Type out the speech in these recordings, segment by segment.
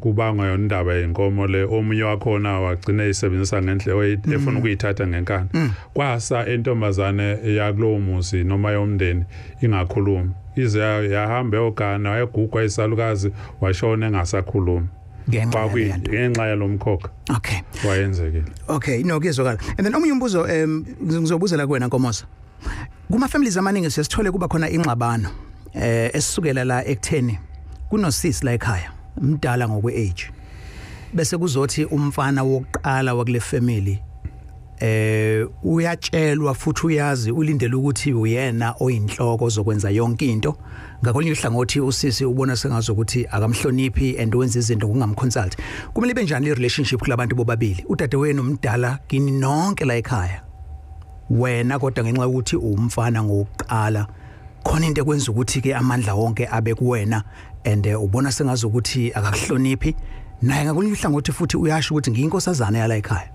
kubangwa yona indaba yenkomo le omunye wakhona wagcina isebenzisa ngendlela efuna ukuyithatha ngenkani kwasa entombazane yakulowo muzi noma yomndeni ingakhulumi ize yahamba yogana wayegugwa isalukazi washona engasakhulumi ngenxa yalomkhokha okay wayenzekile okay no kuyezwakala and then omunye umbuzo ngizobuzela kuwena Nkomoza kuma families amaningi sesithole kuba khona inxabano esisukela la ekutheni kunosisi la ekhaya mdala ngokwe age bese kuzothi umfana wokuqala wakule family uyatshelwa futhi uyazi ulindele ukuthi uyena oyinhloko zokwenza yonke into ngakolunye uhlangothi usisi ubona sengazo ukuthi akamhloniphi and wenza izinto kungamconsult kumele benjani le relationship kulabantu bobabili udadewenu umdala kini nonke la ekhaya wena kodwa ngenxa ukuthi umfana ngokuqala khona into ekwenza ukuthi ke amandla wonke abe kuwena and ubona sengazo ukuthi akakuhloniphi naye ngakolunye uhlangothi futhi uyasho ukuthi ngiyinkosazana yala ekhaya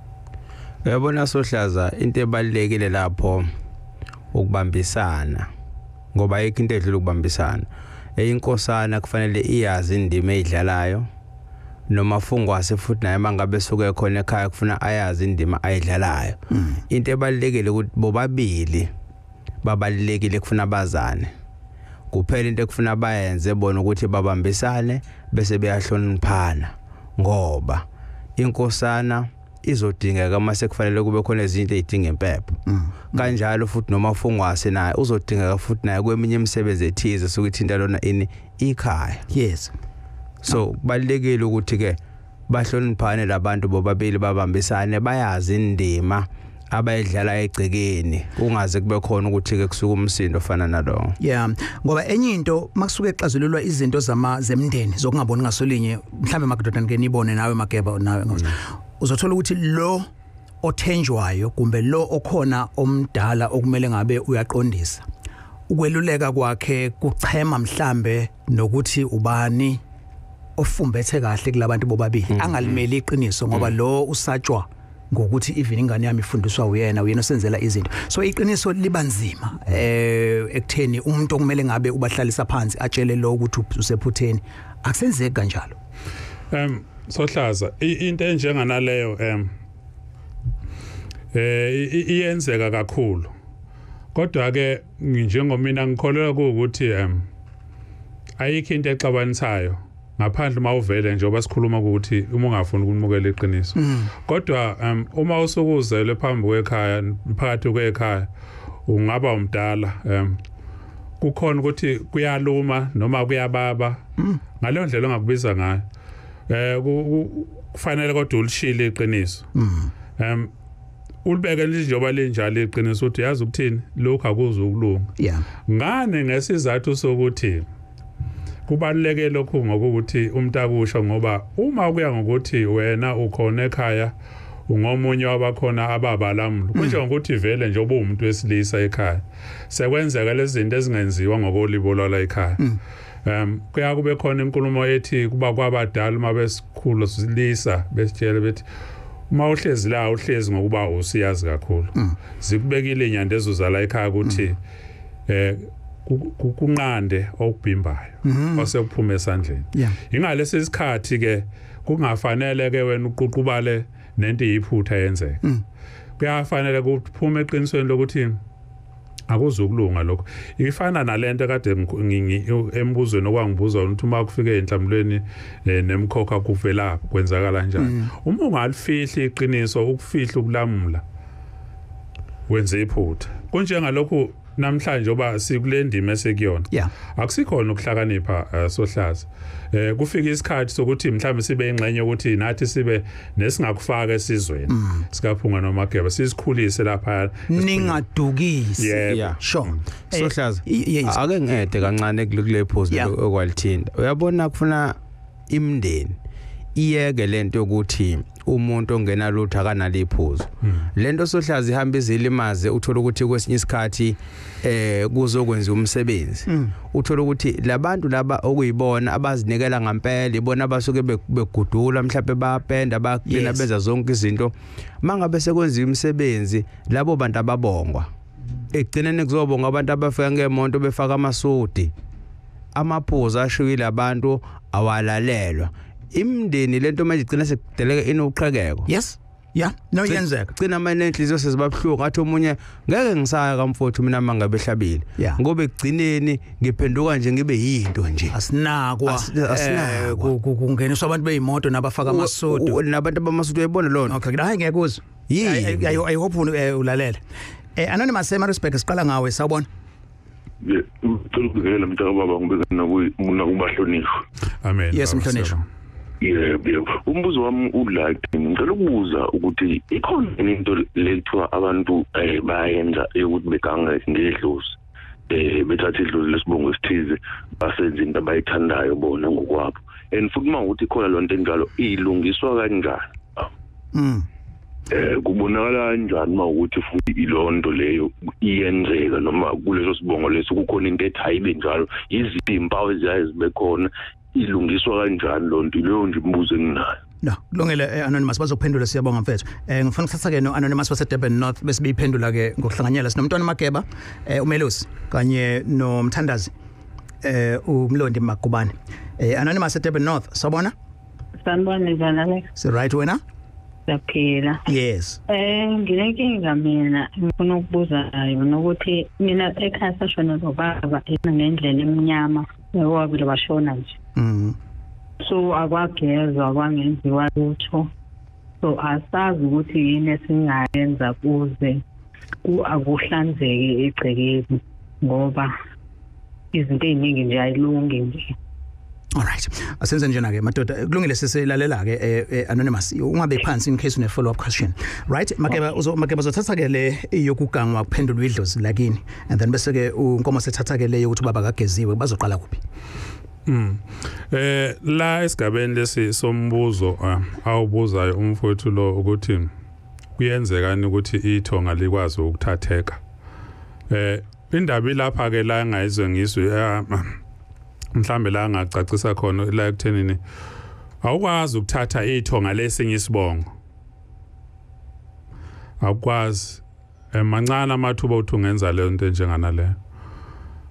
uyabona Sohlaza into ebalekile lapho ukubambisana ngoba ayikho into edlula ukubambisana eyinkosana kufanele iyazi indima eyidlalayo noma fungwase futhi naye mangabe suke khona ekhaya kufuna ayazi indima ayidlalayo into ebalekile ukuthi bobabili babalekile kufuna bazane kuphela into ekufuna bayenze bona ukuthi babambisane bese beyahloniphana ngoba inkosana izodingeka mase kufanele kube khona izinto ezidinga impepho kanjalo futhi noma fungwase naye uzodingeka futhi naye kweminye imisebenzi ethize sokuthinta lona ini ikhaya yes so kubalekile ukuthi ke bahloniphane labantu bobabili babambisane bayazi indima abayidlala egcekeni kungaze kube khona ukuthi ke kusuka umsindo ofana nalo yeah ngoba enye into makusuke exazululwa izinto zemndeni zokungaboni ngasolinye mhlambe madoda ngeke nibone nawe Mageba nawe uzothola ukuthi lo othenjwayo kumbe lo okhona omdala okumele ngabe uyaqondisa ukweluleka kwakhe kuchema mhlambe nokuthi ubani ofumbethe kahle kulabantu bobabili angalimeli iqiniso ngoba lo usatshwa ngokuthi even ingane yami ifundiswa uyena osenzela izinto so iqiniso libanzima ekutheni umuntu okumele ngabe ubahlalisa phansi atshele lo ukuthi usephutheni akusenzeki kanjalo Sohlaza into enjenganaleyo iyenzeka kakhulu kodwa ke njengomina ngikholelwa ukuthi ayikho into exabanisayo ngaphandle mawuvele njengoba sikhuluma ukuthi uma ungafuni ukunimukela iqiniso kodwa uma usukuzele phambi kwekhaya phakathi kwekhaya ungaba umdala kukhona ukuthi kuyaluma noma kuyababa ngaleyo ndlela ongakubiza ngayo kufanele kodwa ulishile iqiniso ulibeke njengoba linjalo iqiniso ukuthi yazi ukuthini lokho akuzukulunga yeah ngane ngesizathu sokuthi kubaluleke lokho ngokuthi umntakusho ngoba uma kuya ngokuthi wena ukhona ekhaya ungomunye wabakhona ababalamlo kunjengokuthi vele nje umuntu wesilisa ekhaya sekwenzeka lezi zinto ezingenziwa ngokolibola ekhaya kuya kube khona inkulumo ethi kuba kwabadala mabesikhulu silisa besitshela bethi uma uhlezi la uhlezi ngokuba usiyazi kakhulu zikubekile inyanda ezuzala ekhaya ukuthi kunqande okubhimbayo osekuphuma esandleni ingalesi isikhathi ke kungafanele ke wena uququbale nento iyiphutha yenzeka kuyafanele kuphume eqinisweni lokuthi akuzukulunga lokho ifana nalento kade embuzweni okwangibuza ukuthi uma kufike enhlamulweni nemkhokha kuvela kwenzakala kanjani uma ungalifihli iqiniso ukufihla ukulamula wenze iphutha kunjengalokho namhlanje oba sikulendima esekuyona akusikhona ukuhlakanipha Sohlaza kufika isikhathi sokuthi mhlawumbe sibe ingxenye ukuthi nathi sibe nesingakufaka esizweni sikaphunga noMageba sisikhulise lapha ningadukisi sure Sohlaza ake ngede kancane kule phozu okwalithinda uyabona kufuna imndeni iyeke lento ukuthi umuntu ongena lutho akanaliphuzo lento Sohlaza ihamba izilimaze uthola ukuthi kwesinye isikhathi kuzokwenza umsebenzi uthola ukuthi labantu laba okuyibona abazinikela ngempela ibona abasuke begudula mhlawumbe bayapenda bayaklina benza zonke izinto mangabe sekwenza umsebenzi labo bantu ababongwa egcinene kuzobonga abantu abafika ngemonto befaka amasudi amaphuzu ashiyile abantu awalalelwa imndeni lento manje igcina sekudeleka inoqhekeko. Yes. Yeah, no yenzeka. Gcina manje inhliziyo sezibabhlungu athi omunye ngeke ngisaya kamfowethu mina mangabe ehlabile. Ngoba egcineni ngiphenduka nje ngibe yinto nje. Asinakwa. Kungeniswa abantu beyimoto nabafaka amasudu. Nabantu abamasudu uyayibona lona. Okay, hayi ngeke uzwe. I hope ulalele. Anonymous Maritzburg siqala ngawe sawubona. Ngicela mntaka baba ngibeka nakubahlonishwa. Amen. Yes mhlonishwa. Yebo. Umbuzo wami ulike ngicela ukubuza ukuthi ikhona into lethiwa abantu bayenza ukuthi beganga ngedlozi. Bethatha idlozi lesibongo esithize basenza into abayithandayo bona ngokwabo. And futhi mawukuthi khona lonto enjalo ilungiswa kanjani? Kubonakala kanjani mawukuthi futhi ilonto leyo iyenzeka noma kuleso sibongo leso kukhona into ethi hayibe njalo iziphi impawu eziyazibe khona ilungiswa kanjani lonto leyo nje imbuzo enginayo. No, kulungile Anonymous bazophendula siyabonga mfethu. Ngifuna ukuthatha ke no Anonymous wase Durban North bese beyiphendula ke ngokuhlanganyela sinomntwana Mageba uMelusi kanye noMthandazi uMlondi Magubane. Anonymous Durban North sabona? Sanibona njani? So right wena? Siyaphila. Yes. Ngilenkinga mina ngifuna ukubuza yona ukuthi mina ekhaya sashona bobaba ngendlela emnyama wabile bashona nje. So akwagezwa kwangenziwa lutho. So asazi ukuthi yini esingayenza kuze akuhlanzeke egcekeni ngoba izinto eziningi nje ayilungi nje. Alright. Asenze njena ke madoda kulungile sesilalela ke Anonymous ungabe phansi in case une follow up question. Right? Mageba uzothatha ke le yokugangwa kuphendulwa idlozi lakini and then bese ke unkomo sethatha ke le yokuthi baba kageziwe bazoqala kuphi? La esigabeni lesi sombuzo awubuzayo umfowethu lo ukuthi kuyenzekani ukuthi ithonga likwazi ukuthatheka. Indaba ilapha ke la engayizwe ngizwe mhlambe la ngacacisa khona la ekuthenini awukwazi ukuthatha ithonga lesinye isibongo. Awukwazi mancane amathuba uthi ungenza le nto njengana le.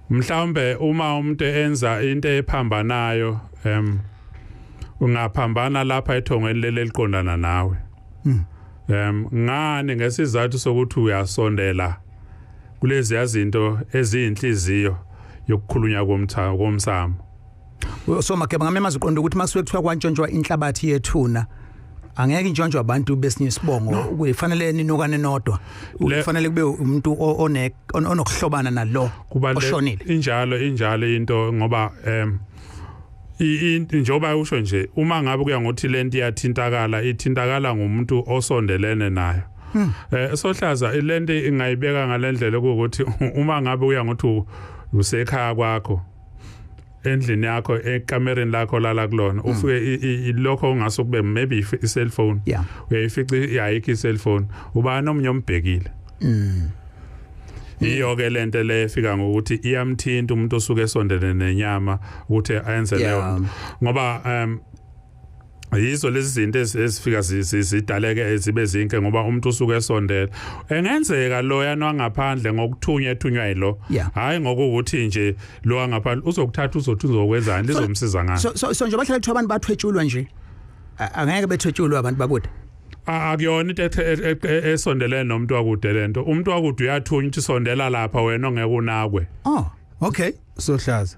Mhlawumbe uma umuntu enza into ephambanayo ungaphambana lapha ethongweni leli liqondana nawe. Ngane ngesizathu sokuthi uyasondela kulezi izinto eziyinhliziyo yokukhulunywa komsamo. So Mageba ngamemazi uqonda ukuthi masuke kuthiwa kwantshontshwa inhlabathi yethuna angeke intshontsho abantu besinye isibongo kufanele ninokane nodwa kufanele kube umuntu onokuhlobana nalo oshonile injalo into ngoba njoba usho nje uma ngabe kuya ngothi lento ithintakala ngumuntu osondelene nayo. Sohlaza lento ingayibeka ngalendlela ukuthi uma ngabe uya ngothi usekhaya kwakho endlini yakho ekamereni lakho lala kulona ufike lokho ungasokube maybe i-cellphone uyayifica ayikho i-cellphone ubani omnye ombhekile. Iyo ke lento le efika ngokuthi iyamthinta umuntu osuke esondelene nenyama ukuthi ayenze leyo ngoba yizo lezi zinto ezifika zidaleke zibe zinke ngoba umuntu usuke esondela engenzeka lo yana ngaphandle ngokuthunywa yilo hayi ngokuthi nje lo ngaphandle uzokuthatha uzothi uzokwenzani lizomsiza ngani. So nje bahlala abantu bathwetshulwa nje angeke bethwetshulwe abantu bakude. Akuyona into esondelene nomuntu wakude lento umuntu wakude uyathunya ukuthi sondela lapha wena ongeke unakwe. Oh okay Sohlaza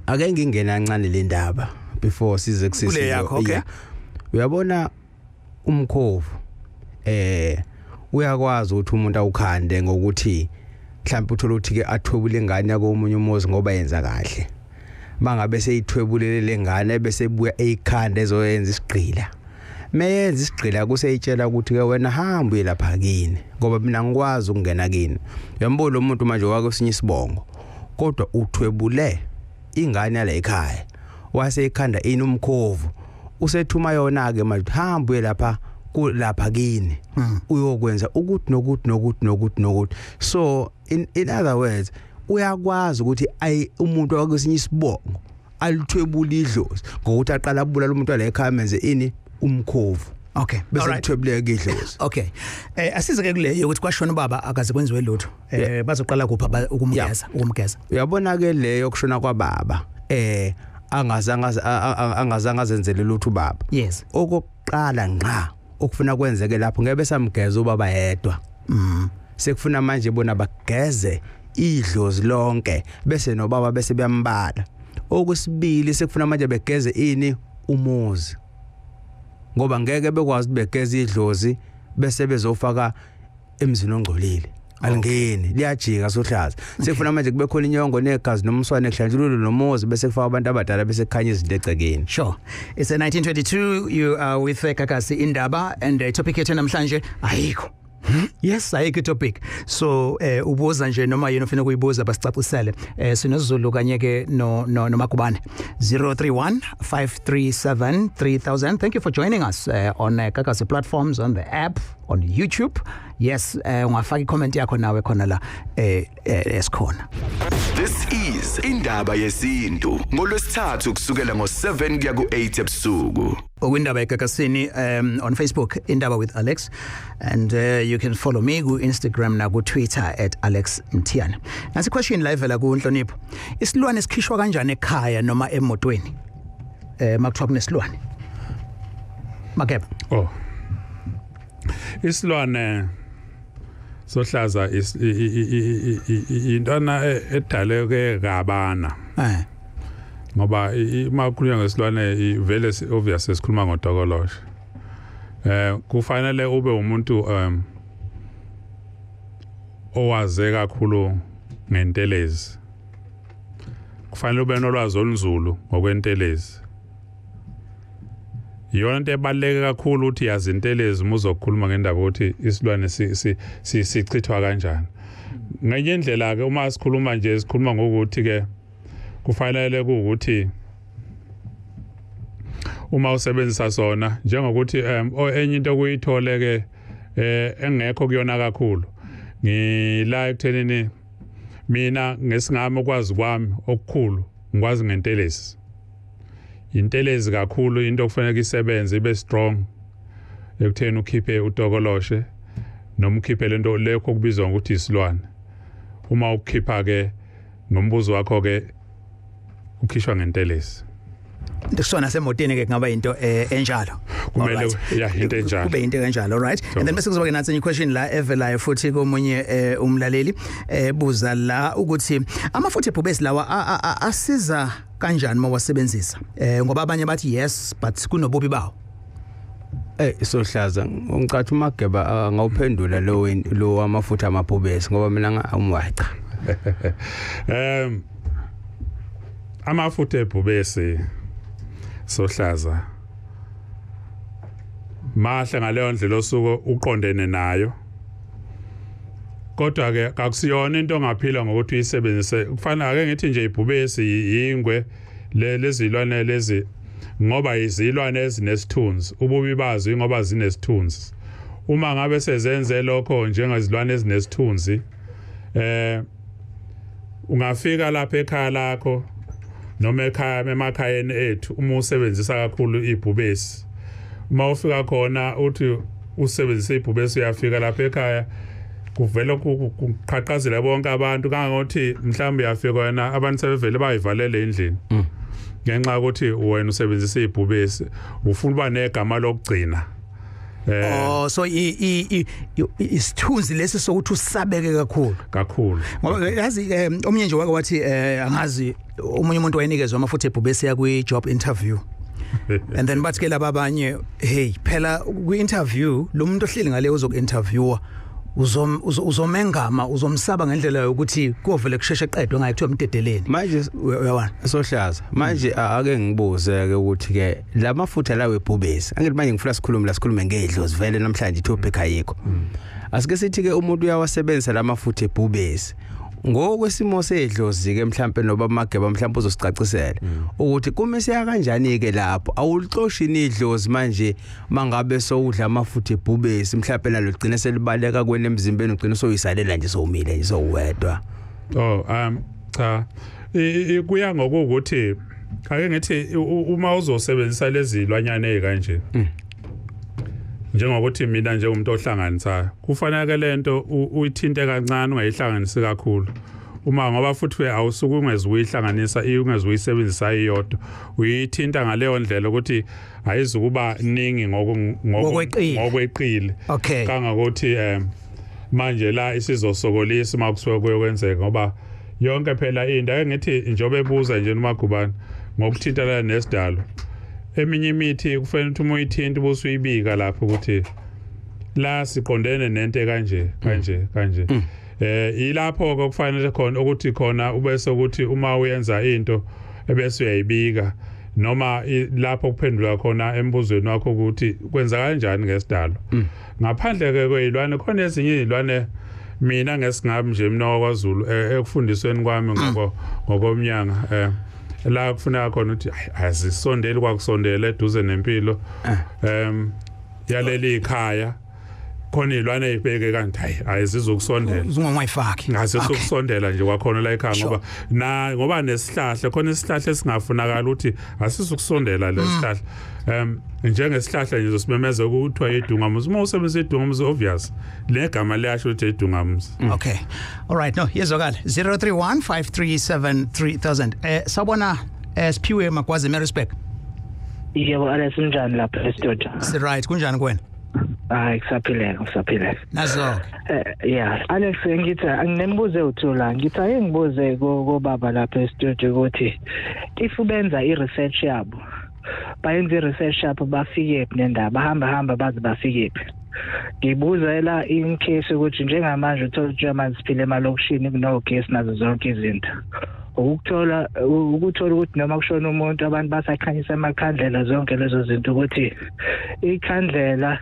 ake ngingena kancane le ndaba before size kusisi okay. Uyabona umkhovu uyakwazi ukuthi umuntu awukhande ngokuthi mhlawumbe uthola ukuthi ke athwebule ingane yako umunye umuzi ngoba yenza kahle mangabe seyithwebulele lengane bese buya eyikhanda ezoyenza isigqila meyenza isigqila kuseyitshela ukuthi ke wena hamba lapha kini ngoba mina ngikwazi ukungena kini. Uyambona umuntu manje wake usinye isibongo kodwa uthwebule ingane la ekhaya waseyikhanda umkhovu usethuma yona ke manje hamba lapha kulapha kini uyokwenza ukuthi nokuthi so in other words uyakwazi ukuthi umuntu wakesinye isibongo alithwebula idlozi ngokuthi aqala abulala umuntu wala ekhaya menze umkhovu. Okay, bese kuthwebuleka idlozi. Okay. Asize ke kule ukuthi kwashona ubaba akaze kwenziwe lutho. Bazoqala kupha ukumgeza. Uyabona ke leyo kushona kwababa angazange azenzele lutho ubaba. Yes. Okokuqala nqa okufuna kwenzeke lapho ngeke besamgeza ubaba yedwa. Sekufuna manje bona bageze idlozi lonke bese nobaba bese beyambala. Okwesibili sekufuna manje begeze ini umuzi. Ngoba ngeke bekwazi begeze idlozi bese bezofaka emzini ongcolile. Alingeni liyajika sohlaza. Sekufuna manje kube khona inyongo negazi nomswane ehlanjululo nomuzi bese kufaka abantu abadala bese kukhanya izinto egcekeni. Sure. It's a 1922. You are with Kakasi Indaba and topic yethu namhlanje ayikho. Yes, ayikho topic. So ubuza nje noma yena ufuna kuyibuza basicacisele. Sinozulu kanye ke no Makubane 031-537-3000. Thank you for joining us on Kakasi platforms, on the app, on YouTube. Yes, ungafaka i-comment yakho nawe khona la esikhona. This is Indaba Yesintu ngolwesithathu kusukela ngo7 kuya ku8 ebusuku. Indaba eGagasini on Facebook, Indaba with Alex, and you can follow me on Instagram na ku Twitter @AlexMtiana. Nasi question live la ku Nhlonipho. Isilwane sikhishwa kanjani ekhaya noma emotweni? Makuthiwa kunesilwane. Makeba. Oh. Isilwane sohlaza intwana edaleke kabana. Ngoba makhulunywa ngesilwane vele obvious esikhuluma ngodokoloshe. Kufanele ube umuntu owaze kakhulu ngentelezi. Kufanele ube nolwazi olunzulu ngokwentelezi. Yona into ebaluleke kakhulu ukuthi yazi intelezi uzokhuluma ngendaba ukuthi isilwane sichithwa kanjani. Ngenye indlela ke uma sikhuluma nje sikhuluma ngokuthi ke kufanele ukuthi uma usebenzisa sona njengokuthi enye into kuyithole ke engekho kuyona kakhulu ngila ekuthenini mina ngesingama okwazi kwami okukhulu ngikwazi ngentelezi. Intelezi kakhulu into okufanele isebenze ibe strong ekutheni ukhiphe udokoloshe noma ukhiphe lento lekho kubizwa ukuthi isilwane. Uma ukhipha ke ngombuzo wakho ke ukhishwa ngentelezi. Kusona semoteni ke kungaba into enjalo. Kumele into enjalo. Kube into kanjalo, all right? And then bese kuzoba ke nathi enye question la evelayo futhi komunye umlaleli buza la ukuthi amafutha ebhubesi lawa asiza kanjani mawasebenzisa? Ngoba abanye bathi yes but kunobubi bawo. Sohlaza ngicatha uMageba ngawuphendula lo amafutha amabhubesi ngoba mina angumwacha. Amafutha ebhubesi sohlaza mahle ngaleyo ndlela osuke uqondene nayo. Kodwa ke akusiyona into ongaphila ngokuthi uyisebenzise. Kufanele ake ngithi nje ibhubesi ingwe lezilwane lezi ngoba izilwane ezinesithunzi. Ububi bazo ingoba zinesithunzi. Uma ngabe sezenze lokho njengezilwane ezinesithunzi ungafika lapha ekhaya lakho noma emakhayeni ethu uma usebenzisa kakhulu ibhubesi. Uma ufika khona uthi usebenzisa ibhubesi uyafika lapha ekhaya kuvela kuqhaqhazela bonke abantu kangokuthi mhlawumbe uyafika wena abantu sebevele bayivalele endlini. Ngenxa ukuthi wena usebenzisa ibhubesi ufuna uba negama lokugcina. So isithunzi lesi sokuthi usabeke kakhulu. Ngoba yazi omnye nje wake wathi angazi umunye umuntu wayenikezwe amafutha ebhubesi yakwi job interview. And then bathi ke laba abanye hey phela kwi interview lo muntu ohleli ngale uzoku-interviewa uzomengama uzomsaba ngendlela yokuthi kovele kusheshe eqedwe ngaye kuthiwa emdedeleni manje uyabona sohlaza manje ake ngibuze ke ukuthi ke lamafutha lawe ebhubesi angithi manje ngifuna sikhulume ngedlozi vele namhlanje itopic ayikho asike sithi ke umuntu uyawasebenzisa lamafutha ebhubesi ngokwesimo sedlozi ke mhlambe noba Mageba mhlambe uzosicacisela ukuthi kumise kanjani ke lapho awulixoshini idlozi manje mangabe sowudla amafutha ebhubesi mhlambe nalo gcine selibaleka kwene emzimbeni ugcine soyisalela nje sowumile nje sowedwa. Cha kuya ngokuthi ake ngithi uma uzosebenzisa lezi lwanyane ezikanje njengokuthi mina nje umuntu ohlanganisayo kufanele lento uyithinte kancane ungayihlanganisi kakhulu uma ngoba futhi awusuku ungezuyihlanganisa ungezuyisebenzisa iyodwa uyithinta ngaleyo ndlela ukuthi ayizukuba ningi ngokweqile okay kangakuthi manje la isizosokolisa makusuke kuyokwenzeka ngoba yonke phela into ake ngithi njobe ebuza nje uMagubane ngokuthintana nesidalo eminye imithi kufanele ukuthi uyithinta ubusuyibika lapho ukuthi la siqondene nento kanje ilapho kufanele khona ukuthi khona ubese ukuthi uma uyenza into ebese uyayibika noma lapho kuphendula khona embuzweni wakho ukuthi kwenza kanjani ngesidalo ngaphandle ke kwezilwane khona ezinye izilwane mina ngesingabi nje mina wakwaZulu ekufundisweni kwami ngokomnyanga la kufuneka khona ukuthi azisondeli kwakusondela eduze nempilo yaleli ikhaya khona izilwane ezibheke kanti ayizizokusondela uzungongayifaki ngase sokusondela nje kwakhona la ekhaya ngoba nesihlahla khona isihlahla esingafunakala ukuthi asisukusondela lesihlahla njengesihlahla nje sosimemeza ukuthiwa idungamuzi uma usebenzisa idungamuzi obvious legama liyasho ukuthi idungamuzi okay all right no yezwakala 03153733000 sabona Siphiwe Magwazi Maryspec yebo alesinjani lapha estudio si right kunjani kwena kusaphileka nazo yeah Alex ngithi anginembuze uthula ngithi ayingibuze kobaba lapha estudio ukuthi if ubenza i-research yabo bayenza i-research yabo bafike nendaba bahamba baze bafike ngibuzela in case ukuthi njengamanje uthola German siphile emalokishini kunogesi nazo zonke izinto ukuthola ukuthi noma kushona umuntu abantu basakhanyisa amakhandlela zonke lezo zinto ukuthi ikhandlela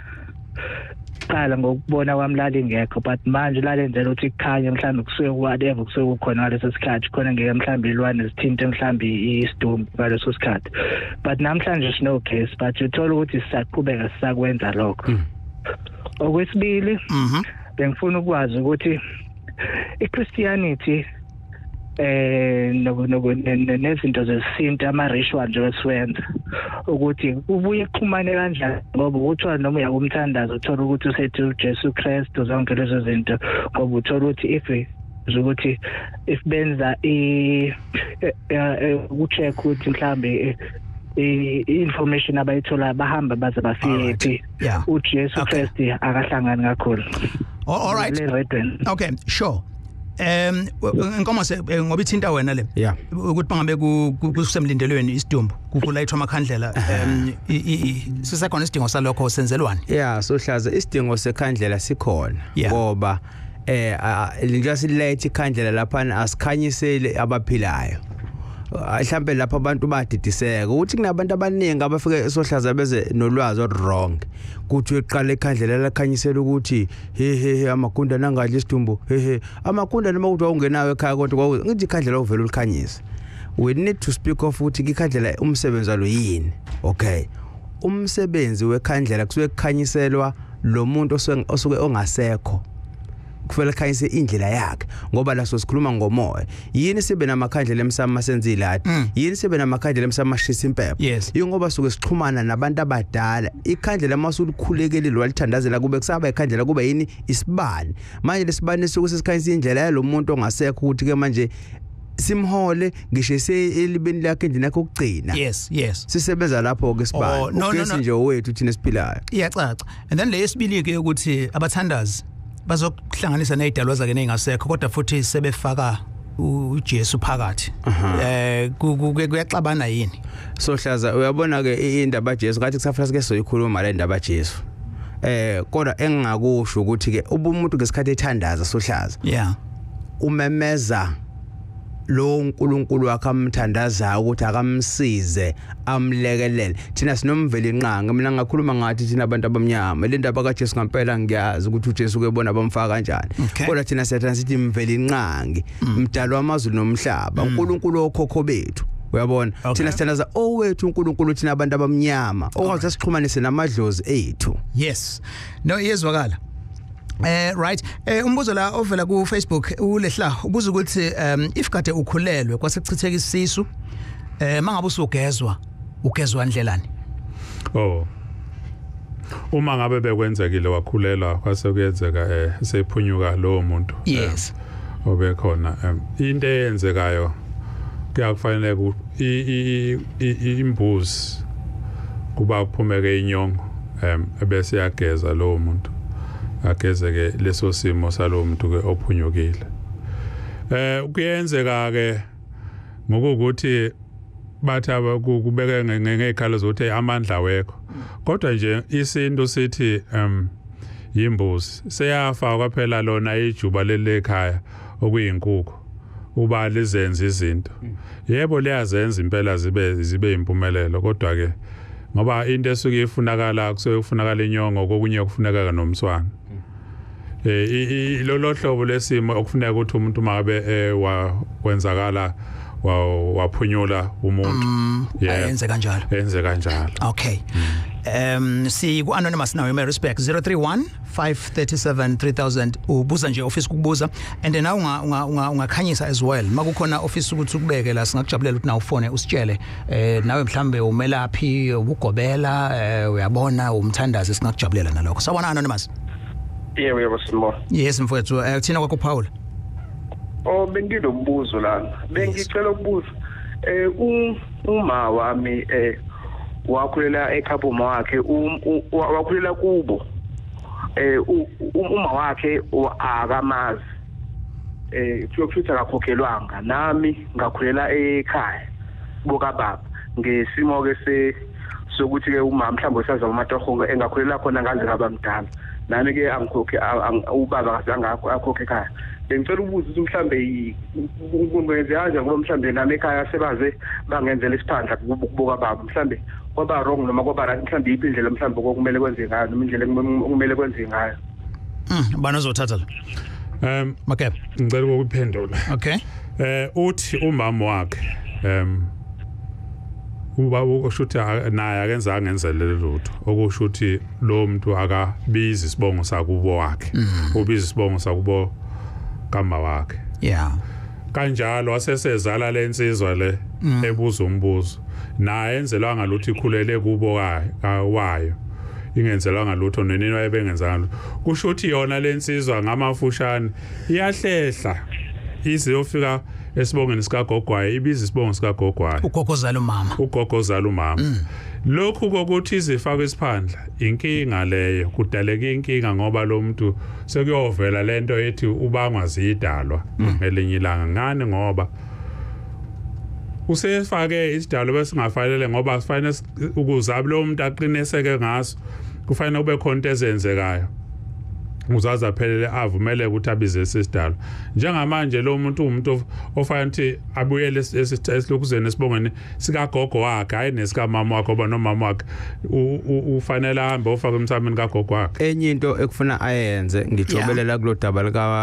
qala ngokubona kwamlali ingekho but manje lalenzela ukuthi kukhanye mhlambe kusuke whatever kusuke kukhona ngaleso sikhathi khona ngeke mhlambe ilwane zithinte mhlambe isidumbu ngaleso sikhathi but namhlanje sino case but uthola ukuthi sisaqhubeka sisakwenza lokho okwesibili bengifuna ukwazi ukuthi iChristianity nezinto zesintu ama-ritual nje wesiwenza ukuthi ubuye exhumane kanjani ngoba uthola noma uyakumthandaza uthola ukuthi usethi uJesu Kristu zonke lezo zinto ngoba uthola ukuthi if benza ucheck ukuthi mhlambe information abayithola bahamba baze bafike uJesu Kristu akahlangani kakhulu all right okay sure inkomo ngoba ithinta wena le ukuthi bangabe kusemlindelweni isidumbu kulayithwa amakhandlela sisekhona isidingo salokho senzelwani sohlaza isidingo sekhandlela sikhona ngoba nje silayitha ikhandlela lapha asikhanyisele abaphilayo mhlambe lapha abantu badidiseka ukuthi kunabantu abaningi abafike esohlaza beze nolwazi olwrong kuthi uqala ekhandlela lakhanyisela ukuthi he amakunda nangadla isidumbu he amakunda noma ukuthi awungenayo ekhaya kodwa ngithi ikhandlela uvela ulikhanyisa we need to speak of ukuthi ikhandlela umsebenzi walo yini okay umsebenzi wekhandlela kusuke kukhanyiselwa lo muntu osuke ongasekho kufanele khanyise indlela yakhe ngoba laso sikhuluma ngomoya yini sibe namakhandlela emsamo masenzile athi yini sibe namakhandlela emsamo mashisa impepho ingoba suke sixhumana nabantu abadala ikhandlela masulukhulekele lwalithandazela kube kusaba ikhandlela kube yini isibani manje lesibani suke sesikhanyisa indlela yalo muntu ongasekho ukuthi ke manje simhole ngisho elibeni lakhe endlini yakhe ukugcina yes sisebenza lapho ke sibani ugesi nje owethu thina siphilayo iyacaca and then leyesibili ke ukuthi abathandazi bazokuhlanganisa nezidalwa zake nezingasekho kodwa futhi sebefaka uJesu phakathi kuyaxabana yini sohlaza uyabona ke indaba Jesu ngathi kusafuna sike soyikhuluma la indaba Jesu kodwa engingakusho ukuthi ke umuntu ngesikhathi ethandaza sohlaza umemeza lo uNkulunkulu wakhe amthandaza ukuthi akamsize amlekelele thina sinomveli inqanga mina ngakhuluma ngathi thina abantu abamnyama le ndaba kaJesu ngempela ngiyazi ukuthi uJesu kuyebona bamfaka kanjani kodwa thina siyathanda sithi imveli inqangi mdalo wamazulu nomhlaba uNkulunkulu okhokho bethu uyabona thina sithandaza owethu uNkulunkulu thina abantu abamnyama okwazi sixhumanise namadlozi ethu yes no yezwakala right umbuzo la ovela ku Facebook ulehla ubuza ukuthi if kade ukhulelwe kwasechitheka isisu mangabe usugezwa ndlelani uma ngabe bekwenzekile wakhulelwa kwase kuyenzeka sephunyuka lo muntu yes obekhona into eyenzekayo kuyakufanele imbuzi kuba kuphumeke inyongo ebese yageza lo muntu agezeke leso simo salo muntu ke ophunyukile kuyenzeka ke ngokuthi bathaba kubeke ngezikhalo zokuthi amandla wekho kodwa nje isintu sithi yimbuzi seyafa kwaphela lona ijuba lelekhaya okuyinkukhu uba lizenza izinto yebo liyazenza impela zibe impumelelo kodwa ke ngoba into esuke ifunakala kusefunakala inyongo kokunye kufuneka nomswana lo hlobo lesimo okufuneka ukuthi umuntu mabe wakwenzakala waphunyula umuntu yenze kanjalo okay si ku anonymous now you may respect 031 537 3000 ubuza nje office kukubuza and now ungakhanyisa as well makukhona office ukuthi ukubeke la singakujabulela ukuthi na ufone usitshele nawe mhlambe umelaphi ukugobela uyabona umthandazi singakujabulela nalokho sawona anonymous yebo simo yes mfowethu thina kwakho Paul benginombuzo lana bengicela ukubuza uma wami wakhulela ekhapho wakhe wakhulela kubo uma wakhe akamazi kuyokuthi akakhokhelwanga nami ngakhulela ekhaya boka baba ngesimo ke sokuthi ke uma mhlawumbe usaza uMatohongo engakhulela khona ngaze ngaba mdala nami ke angikhokhe ubaba akhokhe ekhaya bengicela ukubuza ukuthi mhlambe kungenzeka ngoba mhlambe nami ekhaya sebaze bangenzela isiphandla kubuka baba mhlambe kwaba wrong noma kwaba right mhlambe ipindlela mhlambe okumele kwenze ngayo noma indlela okumele kwenze ngayo bana uzothatha la Makeba ngicela ukuphendula okay uthi umama wakhe ubaba ushuthi naye akenza angenzele lutho okusho ukuthi lo muntu akabizi isibongo sakubo wakhe ubiza isibongo sakubo kama wakhe kanjalo wasesezala lensizwa le ebuza umbuzo naye enzelwanga lutho ikhulele kubo wayo ingenzelwanga lutho nenini wayebengenzanga kusho ukuthi yona lensizwa ngamafushane iyahlehla izofika esibongeni sikaGogwaye ibiza isibongo sikaGogwaye ugogozala umama lokhu kokuthi izifaka isiphandla inkinga leyo kudaleka inkinga ngoba lo muntu sekuyovela lento ethi ubangwa zidalwa ngelinye ilanga ngani ngoba usefake isidalo bese ngafanele ngoba sifanele ukuzabe lo muntu aqiniseke ngaso kufanele kube khona ezenzekayo uzaza phelele avumele ukuthi abize isidalo njengamanje lo muntu umuntu ofanele ukuthi abuyele esihlokuzeni esibongeni sikagogo wakhe hayi nesika mama wakhe oba nomama wakhe ufanele ahambe ofaka emthameni kagogo wakhe enye into ekufuna ayenze ngijobelela kulodaba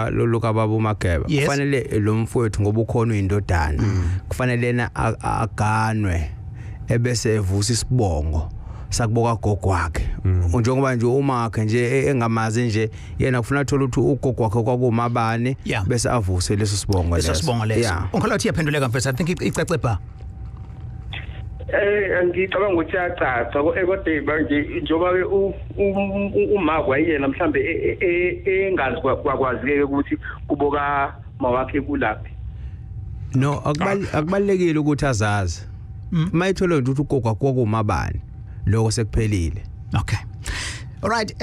luka baba uMageba kufanele lo mfowethu ngoba ukhona uyindodana kufanele yena aganwe ebese evusa isibongo sakuboka gogo wakhe njengoba nje uma wakhe nje engamazi nje yena kufuna thola ukuthi ugogo wakhe kwakumabane bese avuse leso sibongo leso ongikhola uthi yaphenduleka mfethu I think icece ba ngicabanga ukuthi yacaca kodwa manje njoba ke uma kwayena mhlambe engazi kwakwazike ukuthi kuboka mawakhe kulaphi no akubalekile ukuthi azazi mayithola ukuthi ugogo wakhe kwakumabane lokho sekuphelile okay all right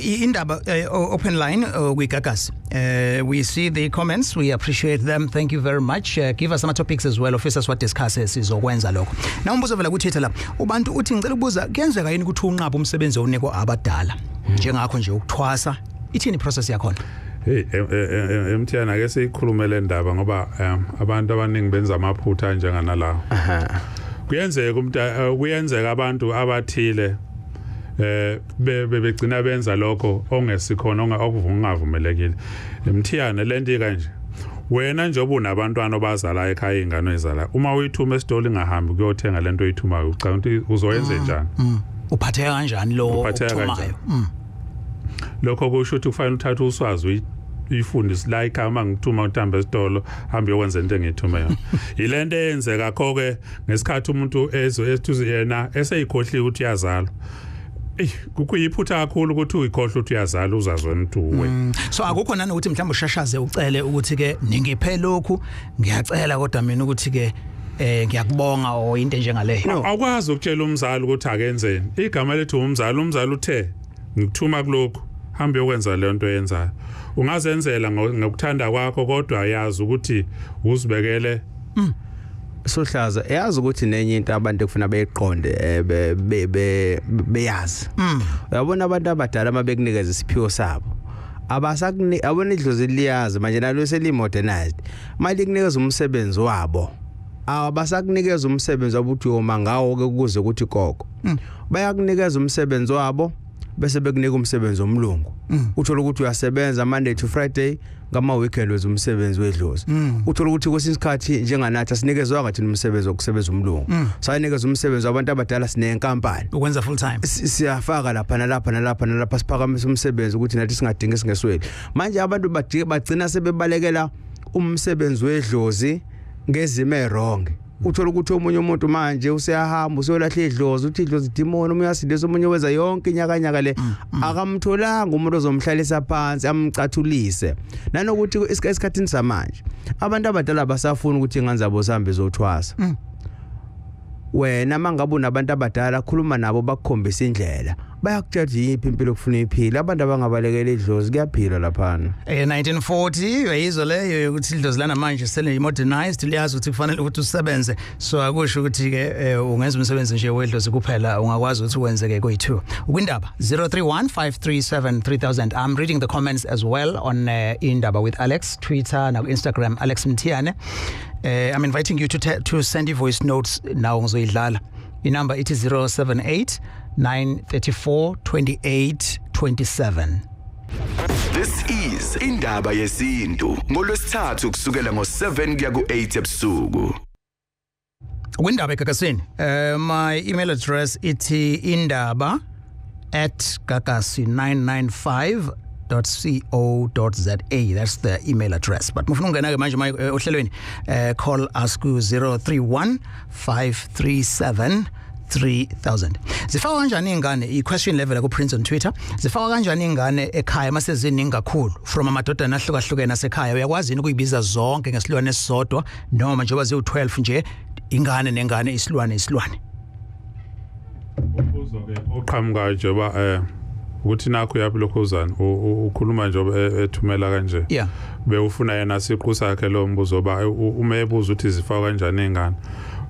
indaba open line kwiGagas we see the comments we appreciate them thank you very much give us some topics as well officers what discuss sizokwenza lokho na umbuzo vela kuTwitter la ubantu uthi ngicela ukubuza kuyenzeka yini ukuthi unqaba umsebenzi oneko abadala njengakho nje ukuthwasa ithini process yakho emthiyana ake sikhulumele indaba ngoba abantu abaningi benza amaphutha njengana lawo kuyenzeka abantu abathile begcina benza lokho ongesikhona okuvumelekile emthiyana lento kanje wena njengoba unabantwana bazala ekhaya ingane ezala uma uyithuma esitolo ingahambi kuyothenga lento oyithumayo ucanga ukuthi uzoyenza njani uphatheka kanjani lo othumayo lokho kusho ukuthi kufanele uthathe uswazi uyifundise la ikhama ngithuma uthamba esitolo hambe yokwenza into engithume yona yilento eyenzeka khokho ngesikhathi umuntu ethuze yena eseyikhohliwe ukuthi yazalwa kuyiphutha kakhulu ukuthi uyikhohle ukuthi uyazala uzazwena uduwe so akukho nanokuthi mhlawumbe ushashaze ucele ukuthi ke ningiphe lokhu ngiyacela kodwa mina ukuthi ke ngiyakubonga o into njengaleyo awukwazi ukutshela umzali ukuthi akenzeni igama lethu umzali uthe ngikuthuma kuloko hambe ukwenza le nto yenzayo ungazenzela ngokuthanda kwakho kodwa yazi ukuthi uzibekele Sohlaza yazi ukuthi nenye into abantu ekufuna beyiqonde beyazi uyabona abantu abadala mabekunikeza isiphiwo sabo abona idlozi liyazi manje nalo selimodernized manje kunikeza umsebenzi wabo abasakunikeza umsebenzi wabuthi yoma ngawo ke ukuze ukuthi koko bayakunikeza umsebenzi wabo bese bekunika umsebenzi omlungu uthola ukuthi uyasebenza Monday to Friday ngama weekend wezumsebenzi wedlozi uthola ukuthi kwesinye isikhathi njenganathi sinikezwa ngathi umsebenzi wokusebenza umlungu sayinikeza umsebenzi wabantu abadala sinenkampani ukwenza full time siyafaka lapha nalapha siphakamisa umsebenzi ukuthi nathi singadingi singesweli manje abantu bagcina sebebalekela umsebenzi wedlozi ngezime wrong uthola ukuthi omunye umuntu manje useyahamba useyolahla idlozi uthi idlozi demon umyasilisa omunye wenza yonke inyakanyaka le akamtholanga umuntu ozomhlalisa phansi amcathulise nanokuthi esikhathini samanje abantu abadala basafuna ukuthi ingane zabo zihambe zothwasa wena mangabe unabantu abadala khuluma nabo bakukhombisa indlela bayakutshela yiphi impilo okufuna iphila abantu abangabalekela idlozi kuyaphila lapha 1940 uyizwa leyo ukuthi idlozi lana manje sele modernized liyazi ukuthi kufanele ukuthi usebenze so akusho ukuthi ke ungenza umsebenzi nje wedlozi kuphela ungakwazi ukuthi wenzeke kuyithu ukwindaba 0315373000 I'm reading the comments as well on indaba with Alex Twitter na Instagram Alex Mthiane I'm inviting you to send your voice notes now ngizoyidlala inumber it is 078 934 28 27 This is indaba yesintu ngolwesithathu kusukela ngo7 kuya ku8 ebusuku Windaba eGagasini my email address iti indaba@gagasi995.co.za that's the email address but mufuna ungena ke manje ohlelweni call us ku 031 537 3000 zifaka kanjani ingane i-question level ku Prince on Twitter zifaka kanjani ingane ekhaya maseziningi kakhulu from amadodana ahlukahlukene asekhaya uyakwazi ukuyibiza zonke ngesilwane esisodwa noma njengoba ziwu12 nje ingane nengane isilwane umbuzo ke oqhamuka njengoba ukuthi nakho yaphi lokhuzana ukhuluma nje ethumela kanje yeah bewufuna yena siqu sakhe lo mbuzo ba uma ebuza ukuthi zifaka kanjani ingane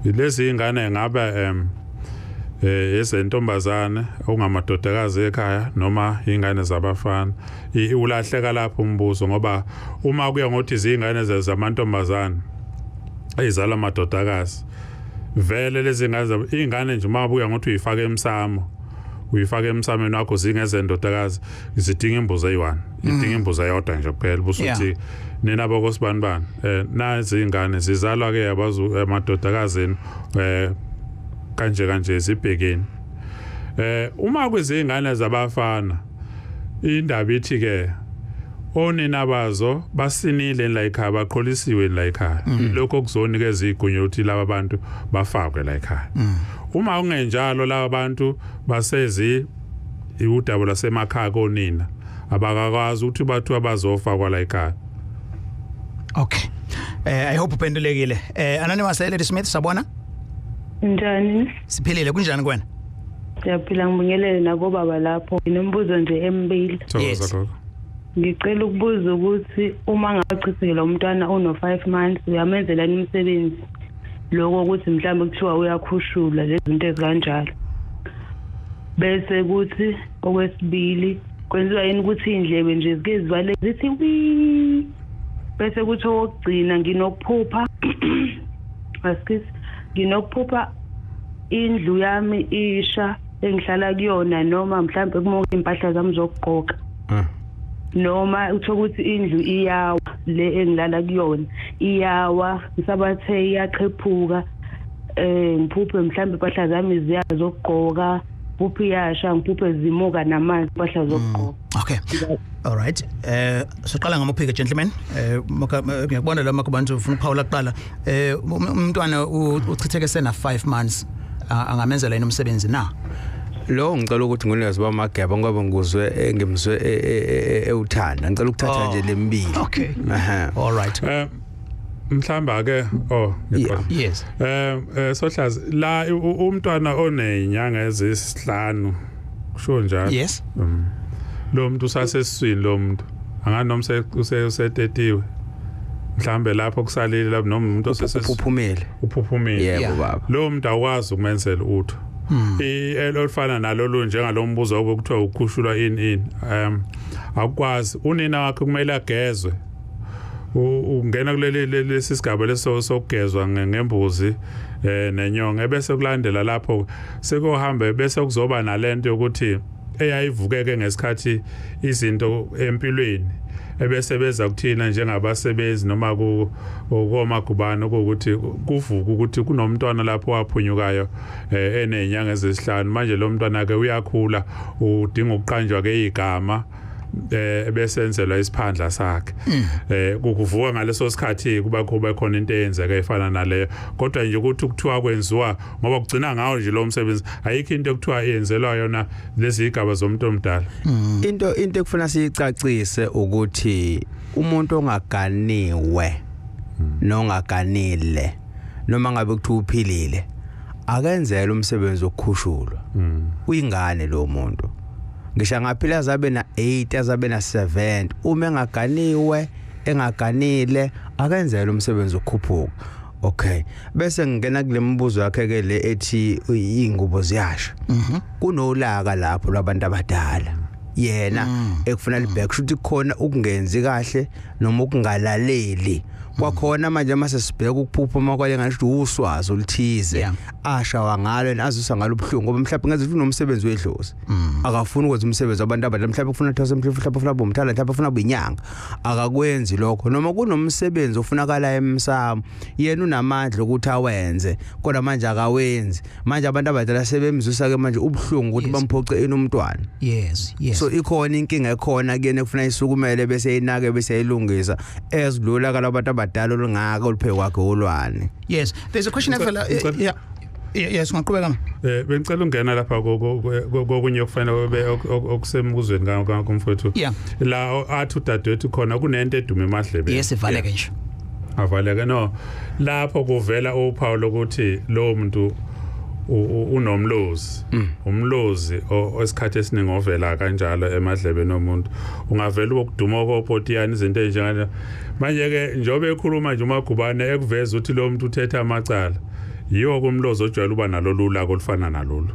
lezi ingane ngabe ezentombazane ongamadodakazi ekhaya noma ingane zabafana ulahleka lapho umbuzo ngoba uma kuya ngothi izingane zamantombazane ezala amadodakazi vele lezi ingane nje uma buya ngothi uyifaka emsameni wakho zingezendodakazi izidinga imbuzo eyi1 idinga imbuzo eyodwa nje kuphela busuthi nina bokosibanibani nazi ingane zizalwa ke yabazu amadodakazini kanje sibhekeni uma kwezingane zabafana indaba ithi ke onina bazo basinile la ekhaya baqolisiwe la ekhaya lokho kuzonikeza igunyo ukuthi laba bantu bafakwe la ekhaya uma ungenjalo laba bantu basezi udaba lasemakhaya konina abakakwazi ukuthi bathu abazofakwa la ekhaya okay I hope upendulekile anonymous Lady Smith sabona Njani siphilile kunjani kwena Siyaphila ngibingelele nabo baba lapho inombuzo nje embili yes ngicela ukubuza ukuthi uma ngachithekela umntwana ono5 months uyamenzela imisebenzi lokho ukuthi mhlawumbe kuthiwa uyakhushula lezi zinto ezikanjalo bese kuthi okwesibili kwenziwa yini ukuthi indlebe nje zike zivale zithi wi bese kuthi okugcina nginokuphupha askisi nginokuphupha indlu yami isha engihlala kuyona noma mhlawumbe kumoke impahla zami zokugqoka noma uthokuthi indlu iyawa le engilala kuyona iyawa ngisabathe iyaqhephuka ngiphuphe mhlawumbe impahla zami ziyazokugqoka phuphi yasha ngiphuphe zimuka namanzi impahla zokugqoka okay all right soqala ngamuphike gentlemen ngiyakubona la makubantu ufuna uphawula kuqala umntwana uchitheke sena 5 months angamenzela yini umsebenzi na lo ngicela ukuthi ngilezi bamageba ngoba ngizwe ngimzwe ewuthanda ngicela ukuthatha nje lembili Okay. All right. Mhlamba ke Yes. Sohlazi la umntwana onenyanga ezisihlanu kusho njalo. Yes. Lo muntu usasesiswini lo muntu anganomse usetetiwe mhlambe lapho kusalile lapho noma umuntu uphuphumile yebo baba lo muntu akwazi ukumenzela utho elofana nalolu njengalombuzo okuthiwa ukukhushulwa in akwazi unina wakhe kumele agezwe ungena kuleli lesigaba leso sokugezwa ngembuzi nenyonga ebese kulandela lapho sekohambe bese kuzoba nalento yokuthi eyayivukeke ngesikhathi izinto empilweni ebese beza kuthina njengabasebenzi noma komagubane ukuthi kuvuka ukuthi kunomntwana lapho waphunyukayo enenyanga ezisihlanu manje lo mntwana ke uyakhula udinga ukuqanjwa ke igama besenzelwa isiphandla sakhe kuvuka ngaleso sikhathi kuba khona into eyenzeka efana naleyo kodwa nje ukuthi kuthiwa kwenziwa ngoba kugcina ngawo nje lo msebenzi ayikho into ekuthiwa iyenzelwa yona lezi igaba zomuntu omdala into ekufuna siyicacise ukuthi umuntu ongaganiwe nongaganile noma ngabe kuthiwa uphilile akenzela umsebenzi wokukhushulwa uyingane lo muntu ngisho ngaphila zabe na 8 azabe na 7 uma engaganiwe engaganile akenzela umsebenzi wokukhuphuka okay bese ngingena kule mbuzo yakhe ke le ethi ingubo ziyasha kunolaka lapho labantu abadala yena ekufuna libhek shothi khona ukungenzi kahle noma ukungalaleli kwakhona manje mase sibheka ukuphupha makwale ngathi uswazi oluthize asha wangalo azisa ngalo ubhlungu ngoba mhlawumbe ngathi unomsebenzi wedlozi akafuni ukwenza umsebenzi wabantu abadala mhlawumbe ufuna 1000 mhlawumbe ufuna bomthala mhlawumbe ufuna buyinyanga akakwenzi lokho noma kunomsebenzi ofunakala emsamo yena unamandla ukuthi awenze kodwa manje akawenzi manje abantu abadala sebemzusa ke manje ubhlungu ukuthi bamphoce enomntwana Yes. so ikhona inkinga ekhona kuyena kufuna isukumele bese inake bese ayilungisa ezidlula kalabantu abadala olungaka oluphe kwakhe olwane. Yes, there's a question yes ngaqhubeka bengicela ungena lapha kokunye okufanele okusemuzweni ngakumfowethu la athi udadewethu khona kunento edume emahlebe yes ivaleke nje avaleke no lapho kuvela uphawu lokuthi lo muntu unomlozi umlozi osikhathi esiningi ovela kanjalo emadlebeni omuntu ungavela ukuduma kopotiyani izinto ezinjengana manje ke njobe ekhuluma nje umagubane ekuveza ukuthi lo muntu uthetha amacala yiwo kumlozi ojwayele uba nalolu olufana nalolu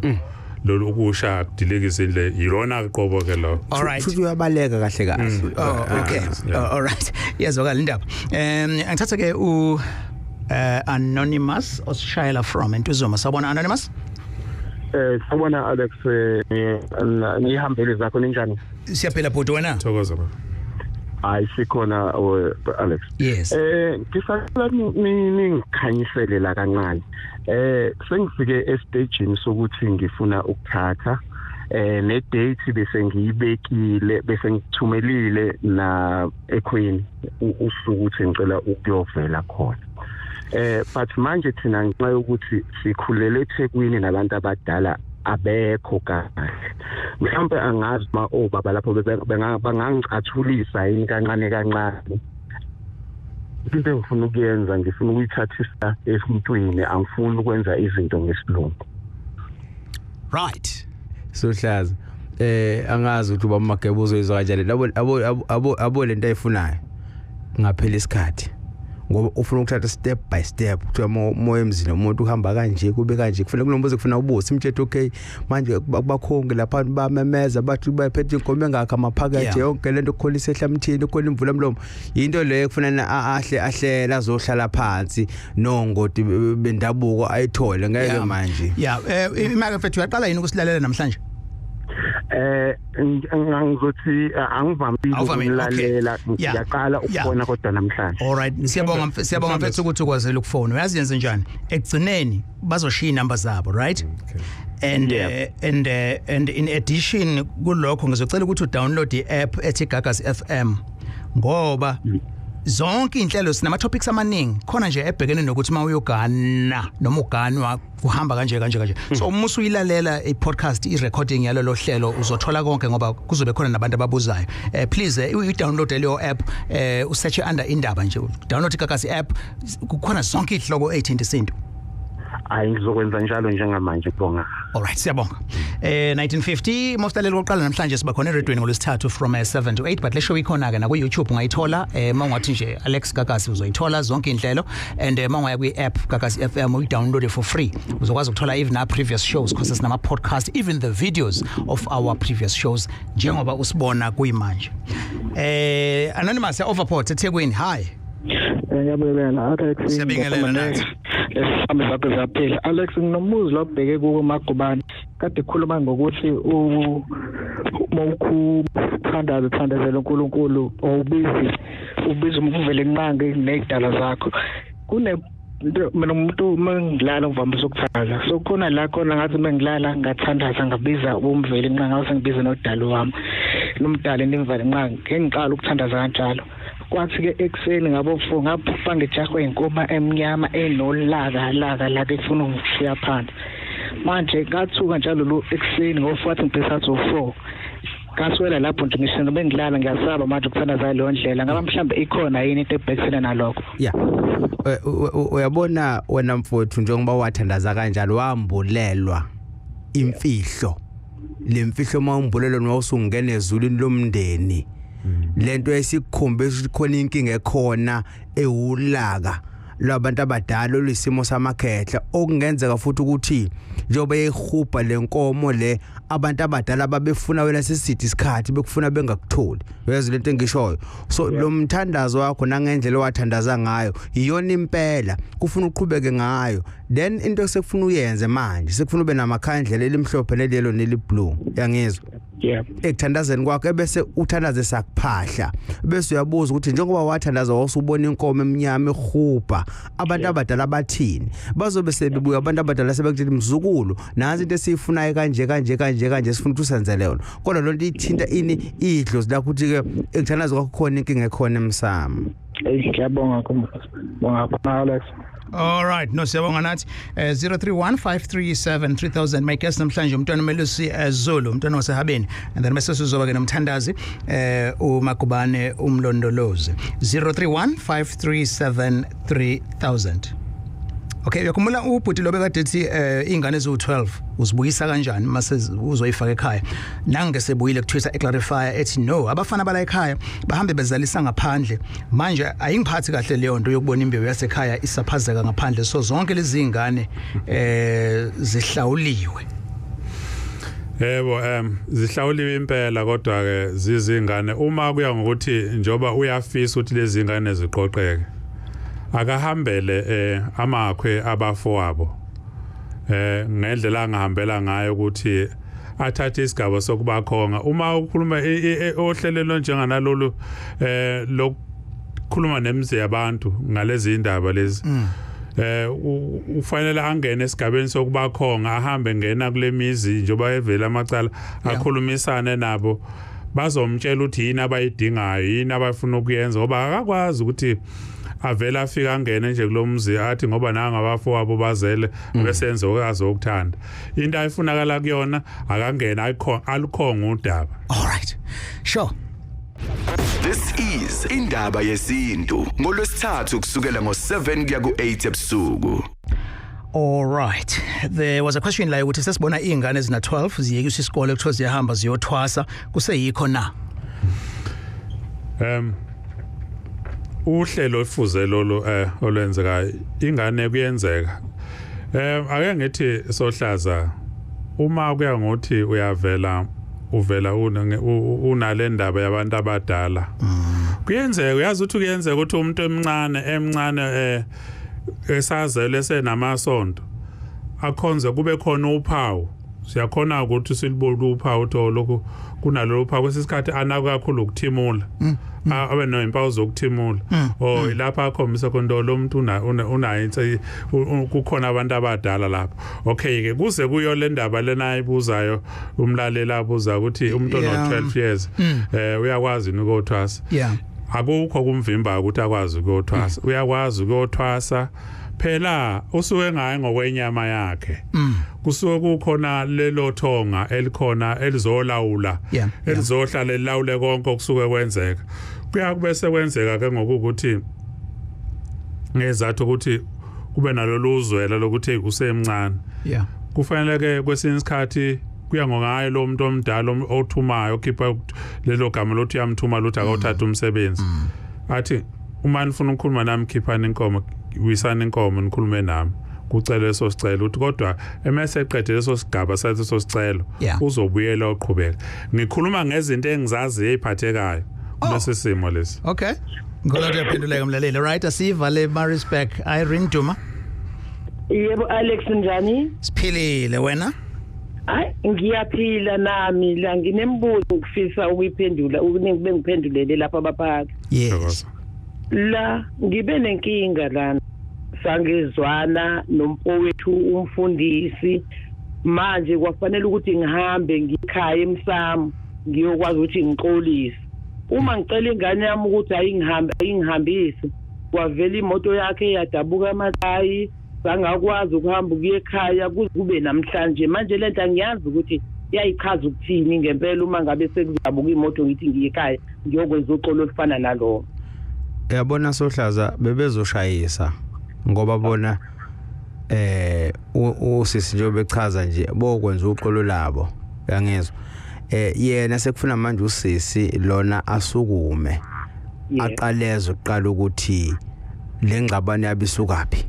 lolu ukusha kudilekisa indle yirona qobo ke lo all right futhi uyabaleka kahle kahle okay all right yazwakala indaba angithatha ke Anonymous Australia from Ntuzuma sabona Anonymous sabona Alex ngihambele zakho ninjani siyaphela bhuti wena thokoza baba hayi sikhona Alex yes ngisacela ningikhanyisele la kancane sengifike estagini sokuthi ngifuna ukuthatha ne date bese ngiyibekile bese ngithumelile na eQueen usuku ukuthi ngicela ukuyovela khona but manje thina ngenxa yokuthi sikhulele eThekwini nabantu abadala abekho kahle mhlawumbe angazi baba lapho bangangicathulisa yini kancane into engifuna ukuyenza ngifuna ukuyithathisa esimntwini angifuni ukwenza izinto ngesilungu right Sohlaza angazi ukuthi ubamagebo uzoyizwa kanjani abo lento ayifunayo ngaphela isikhathi ngoba ufuna ukuthatha step by step kuthiwa moya emzini umuntu uhamba kanje kube kanje kufanele kunombuzo kufuna ubusi imthetho okay manje bakhonge lapha bamemeza bathi bayiphethe inkomo engakho amaphakathi yonke lento khona isehlamthini khona imvula mlomo into leyo kufanele ahlela azohlala phansi nongoti bendabuko ayithole ngeke manje imake mfethu uyaqala yini ukusilalela namhlanje ngizothi angivamile ukulalela ngiyaqala ukubona kodwa namhlanje all right siyabonga mfethu ukuthi ukwazela ukufona uyazi yenze njani ekugcineni bazoshiya inamba zabo right and in addition kulokho ngizocela ukuthi udownload i-app ethi Gagas FM ngoba zonke inhlelo sinama topics amaningi khona nje ebhekene nokuthi mawuyogana noma uganwa kuhamba kanje so umusu uyilalela i-podcast i-recording yalo lo hlelo uzothola konke ngoba kuzobe khona nabantu ababuzayo please u-download leyo app usearch under indaba nje download ikakasi app kukhona zonke ihloko 18 isinto hayi ngizokwenza njalo njengamanje kubonga alright siyabonga 1950 mostalelo oqala namhlanje siba khona eredweni ngolesithathu from 7 to 8 but le show ikhona ke na ku YouTube ungayithola mawungathi nje Alex Gagasi uzoyithola zonke inhlelo and mawungaya kwi app Gagasi FM uyi-download for free uzokwazi ukuthola even our previous shows because sinama podcast even the videos of our previous shows njengoba usibona kuyimanje Anonymous Overport eThekwini hi ngiyabingelela Alex siyabingelela nathi Lesihamba zakho zaphela Alex nginombuzo lobheke kuko Magubane kade khuluma ngokuthi ukuthandazela uNkulunkulu ubiza umvele nqange nezidala zakho mina umuntu mangilala ngivamisa ukuthandaza so khona la khona ngathi mangilala ngathandaza ngabiza umvele nqange awuse ngibiza nodalo wami nomdala endimvele nqange ngiqala ukuthandaza kanjalo kwathi ke ekseni ngabo ngapha ngejahwe inkomo emnyama enolaka la ke ufuna ukushiya phansi manje ngathuka njalo lo ekseni ngo-4 ngiphesathi 4 kaswela lapho nje ngisho bengilala ngiyasaba manje ukuthandaza leyo ndlela ngaba mhlambe ikhona yini into ebhekisene nalokho yeah uyabona wena mfowethu njengoba wathandaza kanjalo wambulelwa imfihlo lemfihlo mawumbulelwa nawusungena ezulwini lomndeni lento esikhombisa ukuthi khona inkinga ekhona ewulaka labantu abadala olisimo samakhehla okungenzeka futhi ukuthi njengoba yehubha lenkomo le abantu abadala babefuna wena sisithi isikhathi bekufuna bengakutholi uyazi lento engishoyo so lo mthandazo wakho nangendlela owathandaza ngayo iyona impela kufuna uqhubeke ngayo then into sekufuna uyenze manje sekufuna ube namakhandlela elimhlophe lelo neliblue yangizwa yeah ekuthandazeni kwakho ebese uthandaze sakuphahla bese uyabuza ukuthi njengoba wathandaza wasubona inkomo emnyama ehubha abantu abadala bathini bazobe sebebuya abantu abadala sebekuthi mzukulu nazi into esiyifunayo kanje sifuna ukuthi usenze leyo kodwa lonto ithinta ini idlozi lakho ukuthi ke ekuthandaza kwakho khona inkinga ekhona emsamo ngiyabonga Alex. All right, no siyabonga nathi 0315373000 my guest namhlanje umntwana Melusi Zulu umntwana wasehabeni and then bese sizoba ke nomthandazi uMagubane umlondolozi 0315373000 Okay yakhumbula ubhuti lobe kade ethi ingane ezu12 uzibuyisa kanjani mase uzoyifaka ekhaya nange sebuyile kuTwitter eclarify ethi no abafana bala ekhaya bahambe bezalisa ngaphandle manje ayingiphathi kahle leyo nto yokubona imbewu yasekhaya isaphazeka ngaphandle so zonke lezi zingane zihlawuliwe Yebo zihlawuliwe impela kodwa ke zizingane uma kuya ngokuthi njoba uyafisa ukuthi lezi zingane ziqoqeke akahambele amakhwe abafowabo ngendlela angahambela ngayo ukuthi athathe isigaba sokuba khonga uma ukhuluma ohlelelo njenganalolu lokukhuluma nemzi yabantu ngalezi indaba lezi ufanele angene esigabeni sokuba khonga ahambe ngena kule mizi njoba evela amacala akhulumisane nabo bazomtshela ukuthi yini abayidingayo yini abafuna ukuyenza ngoba akakwazi ukuthi avela afika angene nje kulomzi athi ngoba nanga abafowabo bazele besenze okazi okuthanda into ayifunakala kuyona akangena alikhonga udaba all right sure This is indaba yesintu ngolwesithathu kusukela ngo7 kuya ku8 ebusuku All right. There was a question like ukuthi sesibona izingane ezina 12 ziyekisa isikole kuthiwa ziyahamba ziyothwasa kuseyikho na uhlelo olufuze lolo olwenzeka ingane kuyenzeka ake ngithi sohlaza uma kuya ngothi uyavela unale ndaba yabantu abadala kuyenzeka uyazi ukuthi kuyenzeka ukuthi umuntu emncane esazele senamasonto akhonze kube khona uphawu siyakhona ukuthi silibona uphawu lokho kunalolu uphawu kwesikhathi anaka kakhulu ukuthimula abe no impawu zokuthimula lapha akhombisa konto lo muntu unayo kukhona abantu abadala lapha okay ke kuze kuyo le ndaba lena ayibuzayo umlalela abuza ukuthi umuntu ono 12 years uyakwazi ukuthwasa akukho kumvimba ukuthi akwazi ukuyothwasa uyakwazi ukuyothwasa phela usuke ngaye ngokwenyama yakhe kusuke kukhona lelo thonga elikhona elizolawula elizohlala lilawule konke okusuke kwenzeka kuyakube sekwenzeka ke ngokuthi ngezathu ukuthi kube nalolu uzwela lokuthi usemncane kufanele ke kwesinye isikhathi kuya ngongaye lo muntu omdala othumayo okhipha lelo gama lothi yamthuma lothi akawuthatha umsebenzi athi uma nifuna ukukhuluma nami khiphani inkomo wisana inkomo nikhulume nami kucela leso sicelo uthi kodwa emase eqede leso sigaba sathi so sicelo uzobuyela oqhubeka ngikhuluma ngezinto engizazi eziphathekayo kulesi simo lesi okay ngolwathi yaphenduleka umlaleli right asivale Maritzburg Irene Duma yebo Alex njani siphilile wena hayi ngiyaphila nami la nginembuzo ukufisa ukuyiphendula ukube ngiphendulele lapha abaphakathi yes la ngibe nenkinga lana sangezwana nomfowethu umfundisi manje kwafanele ukuthi ngihambe ngikhaya emsamo ngiyokwazi ukuthi ngixolise uma ngicela ingane yami ukuthi ayingihambise kwavela imoto yakhe yadabuka amathayi sangakwazi ukuhamba ukuye ekhaya kube namhlanje manje lento angiyazi ukuthi yayichaza ukuthini ngempela uma ngabe sekuzabuka imoto ngithi ngiye ekhaya ngiyokwenza uxolo olufana nalo yabona Sohlaza bebezoshayisa ngoba bona usisi nje bechaza nje bokwenza uxolo labo yangizwa yena sekufuna manje usisi lona asukume aqaleze uqala ukuthi lengxabano yabisukaphi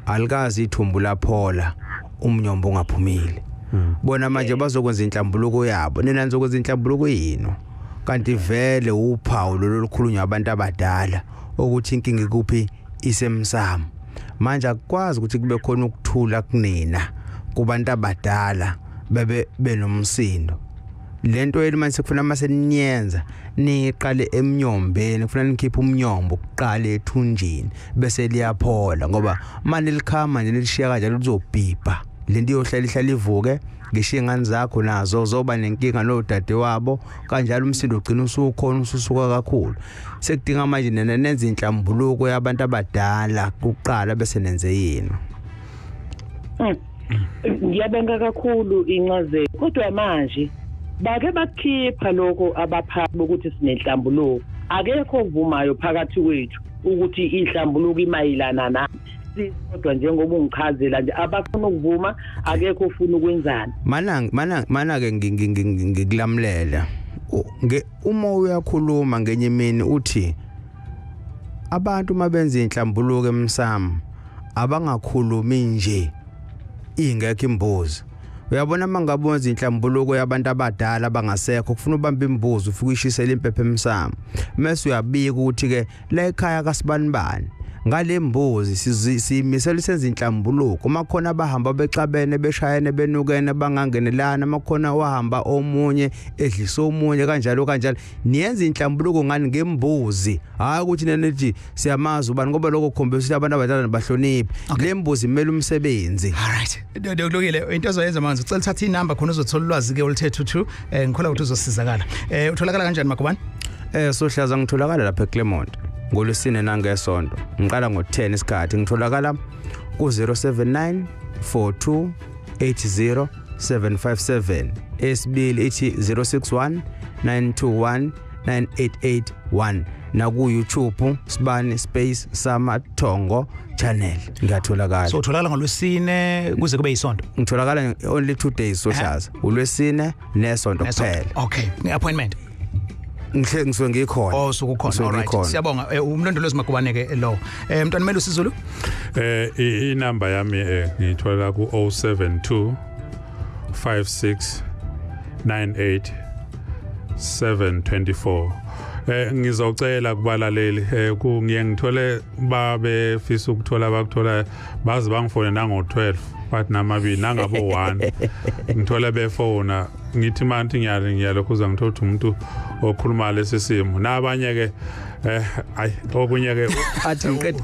alikazi ithumbu laphola umnyombo ungaphumile bona manje bazokwenza inhlambuluko yabo nina nizokwenza inhlambuluko yino kanti vele uphawu lolukhulunywa abantu abadala ukuthi inkinga ikuphi isemsamo manje akwazi ukuthi kube khona ukuthula kunina kubantu abadala bebe benomsindo lento elimanje sekufuna mase niyenza niqale emnyombeni kufuna nikhiphe umnyombo uqale ethunjini bese liyaphola ngoba manje likhama nje lishiya kanjalo lizobhibha lento iyohlala ivuke ngisho ingane zakho nazo zoba nenkinga nodade wabo kanjalo umsindo ugcina usukhona ususuka kakhulu sekudinga manje nenza inhlambuluko yabantu abadala kuqala bese nenze yini ngiyabonga kakhulu incazelo kodwa manje bake bakhipha lokho abaphathi bokuthi sinenhlambuluko akekho ovumayo phakathi kwethu ukuthi inhlambuluko imayilana nami kodwa njengoba ungichazela nje abafuna ukuvuma akekho ufuna ukwenzana mana ke ngikulamlela uma uyakhuluma ngenye imini uthi abantu mabenza inhlambuluko emsamo abangakhulumi nje ingekho imbuzi uyabona mangabonza inhlambuluko yabantu abadala bangasekho kufuna ubamba imbuzi ufike uyishisela impepho emsamo mase uyabika ukuthi ke la ekhaya kasibanibani ngale mbuzi simisela senza inhlambuluko makhona abahamba bexabene beshayene benukene bangangenelana makhona wahamba omunye edlisa omunye kanjalo niyenza inhlambuluko ngani ngembuzi hayi ukuthi nenethi siyamazi ubani ngoba lokho khombisa ukuthi abantu abadala bahloniphe le mbuzi imele umsebenzi alright dokulukile into ozoyenza manje ucela uthatha inamba khona uzothola ulwazi ke oluthethu 2 ngikhola ukuthi uzosizakala utholakala kanjani Makubani Sohlaza ngitholakala lapha eClermont ngolwesine nangesonto ngiqala ngo10 isikhathi ngitholakala ku079 42 80 757 esibili ithi 061 921 9881 na ku YouTube Sibani Space Samathongo channel ngiyatholakala so utholakala ngolwesine kuze kube isonto ngitholakala only 2 days Sohlaza ulwesine nesonto kuphela okay appointment ngisuke ngikhona sokukhona alright siyabonga umlondolozi Makubane ke lo mntwana Melo Sizulu inamba yami ngithola ku 072 56 98 724 ngizocela kubalaleli ngiye ngithole babefisa ukuthola bakuthola bazi bangifone nango 12 but namabili nangabo 1 ngithola befona ngithi manje ngiyalokho uzangithola umuntu okhuluma lesisimo nabanye ke ay okunye ke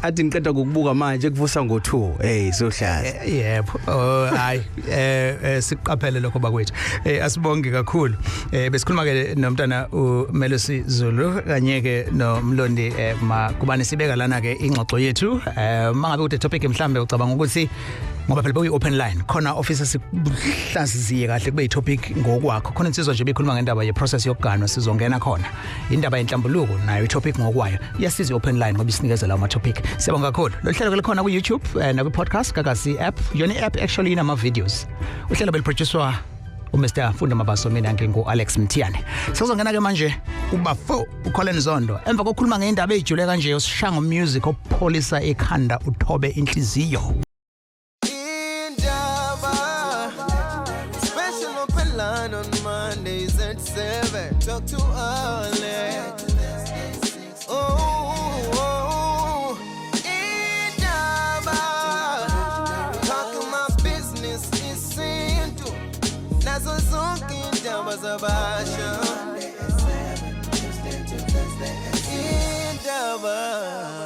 athi ngiqeda ukubuka manje kuvusa ngo2 sohlaza yebo hayi siqaphele lokho bakwethu asibonge kakhulu besikhuluma ke nomntana uMelusi Zulu kanye ke noMlondi kubani sibeka lana ke ingxoxo yethu mangabe ukuthi topic mhlambe ucabanga ukuthi ngoba phela boyi open line khona officer sihlaziye kahle kube itopic ngokwakho khona insizwa nje bekhuluma ngendaba ye process yokuganwa sizongena khona indaba yenhlambuluko nayo itopic ngokwayo iyasiza open line ngoba isinikeza lawo ma topic siyabonga kakhulu lo hlelo ke likhona ku YouTube na ku podcast Gagasi app yona app actually ina ma videos uhlelo beliproducerwa uMr Funda Mabaso mina ngingu Alex Mthiyane sizongena ke manje ubafo uColin Zondo emva kokukhuluma ngendaba ejule kanje usishanga music opholisa ekhanda uthobe inhliziyo On Mondays at 7, talk to Alex. Oh, Indaba, talking my business is simple. Nazo zonke indaba zabasha. Indaba.